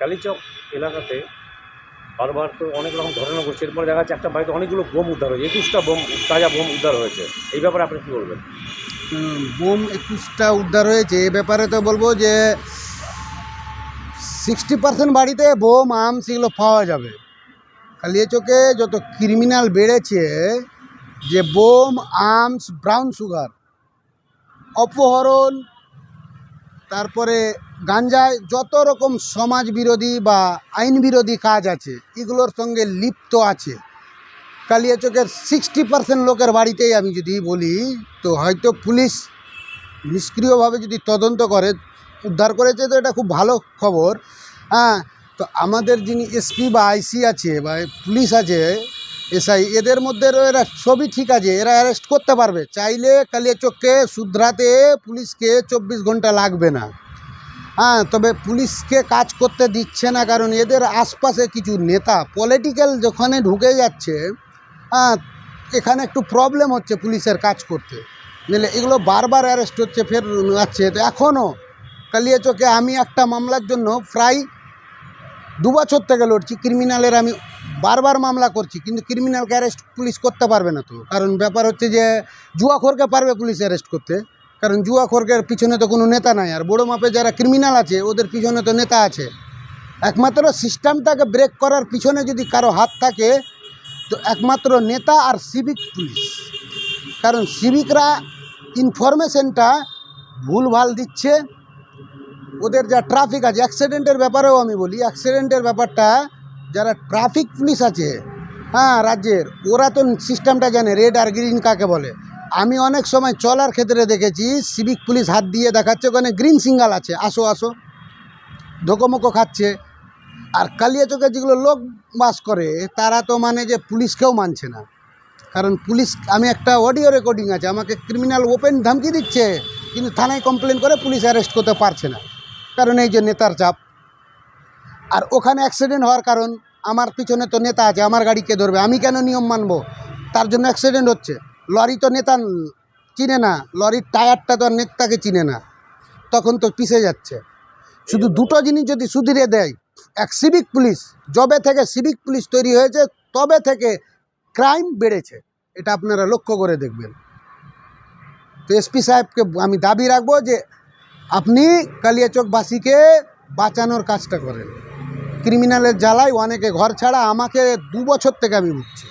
কালীচক এলাকাতে বারবার তো অনেক রকম ঘটনা ঘটছে, এরপরে দেখা যাচ্ছে একটা বাড়িতে অনেকগুলো বোম উদ্ধার হয়েছে, 21টা বোম, তাজা বোম উদ্ধার হয়েছে। এই ব্যাপারে আপনি কী বলবেন? বোম 21টা উদ্ধার হয়েছে। এ ব্যাপারে তো বলবো যে 60% বাড়িতে বোম আর্মস এগুলো পাওয়া যাবে। কালিয়াচকে যত ক্রিমিনাল বেড়েছে, যে বোম, আর্মস, ব্রাউন সুগার, অপহরণ, তারপরে গাঞ্জায় যত রকম সমাজ বিরোধী বা আইন বিরোধী কাজ আছে এগুলোর সঙ্গে লিপ্ত আছে। কালিয়াচকের 60% লোকের বাড়িতেই আমি যদি বলি, তো হয়তো পুলিশ নিষ্ক্রিয়ভাবে যদি তদন্ত করে উদ্ধার করেছে, তো এটা খুব ভালো খবর। হ্যাঁ, তো আমাদের যিনি এসপি বা আইসি আছে বা পুলিশ আছে, এসআই, এদের মধ্যে এরা সবই ঠিক আছে, এরা অ্যারেস্ট করতে পারবে চাইলে। কালিয়াচককে শুধরাতে পুলিশকে 24 ঘন্টা লাগবে না। হ্যাঁ, তবে পুলিশকে কাজ করতে দিচ্ছে না, কারণ এদের আশপাশে কিছু নেতা পলিটিক্যাল যখনই ঢুকে যাচ্ছে, হ্যাঁ, এখানে একটু প্রবলেম হচ্ছে পুলিশের কাজ করতে। নাহলে এগুলো বারবার অ্যারেস্ট হচ্ছে, ফের আছে। তো এখনও কালিয়াচকে আমি একটা মামলার জন্য প্রায় 2 বছর থেকে লড়ছি। ক্রিমিনালের আমি বারবার মামলা করছি, কিন্তু ক্রিমিনালকে অ্যারেস্ট পুলিশ করতে পারবে না। তো কারণ ব্যাপার হচ্ছে যে জুয়াখোরকে পারবে পুলিশ অ্যারেস্ট করতে, কারণ জুয়াখোরের পিছনে তো কোনো নেতা নাই। আর বড় মাপে যারা ক্রিমিনাল আছে ওদের পিছনে তো নেতা আছে। একমাত্র সিস্টেমটাকে ব্রেক করার পিছনে যদি কারো হাত থাকে, তো একমাত্র নেতা আর সিভিক পুলিশ। কারণ সিভিকরা ইনফরমেশনটা ভুলভাল দিচ্ছে। ওদের যা ট্রাফিক আছে, অ্যাক্সিডেন্টের ব্যাপারেও আমি বলি, অ্যাক্সিডেন্টের ব্যাপারটা যারা ট্রাফিক পুলিশ আছে, হ্যাঁ, রাজ্যের, ওরা তো সিস্টেমটা জানে রেড আর গ্রিন কাকে বলে। আমি অনেক সময় চলার ক্ষেত্রে দেখেছি সিভিক পুলিশ হাত দিয়ে দেখাচ্ছে ওখানে গ্রিন সিগন্যাল আছে, আসো আসো, ধোকোমোকো খাচ্ছে। আর কালিয়াচকে যেগুলো লোক বাস করে তারা তো মানে যে পুলিশকেও মানছে না। কারণ পুলিশ, আমি একটা অডিও রেকর্ডিং আছে, আমাকে ক্রিমিনাল ওপেন ধমকি দিচ্ছে, কিন্তু থানায় কমপ্লেন করে পুলিশ অ্যারেস্ট করতে পারছে না, কারণ এই যে নেতার চাপ। আর ওখানে অ্যাক্সিডেন্ট হওয়ার কারণ আমার পিছনে তো নেতা আছে, আমার গাড়িকে ধরবে, আমি কেন নিয়ম মানব? তার জন্য অ্যাক্সিডেন্ট হচ্ছে। লরি তো নেতা চিনে না, লরির টায়ারটা তো নেতাকে চিনে না, তখন তো পিষে যাচ্ছে। শুধু দুটো জিনিস যদি সুধরিয়ে দেয়, এক সিভিক পুলিশ, যবে থেকে সিভিক পুলিশ তৈরি হয়েছে তবে থেকে ক্রাইম বেড়েছে, এটা আপনারা লক্ষ্য করে দেখবেন। তো এসপি সাহেবকে আমি দাবি রাখবো যে আপনি কালিয়াচকবাসীকে বাঁচানোর কাজটা করেন। ক্রিমিনালের জ্বালায় অনেকে ঘর ছাড়া, আমাকে 2 বছর থেকে আমি ভুগছি।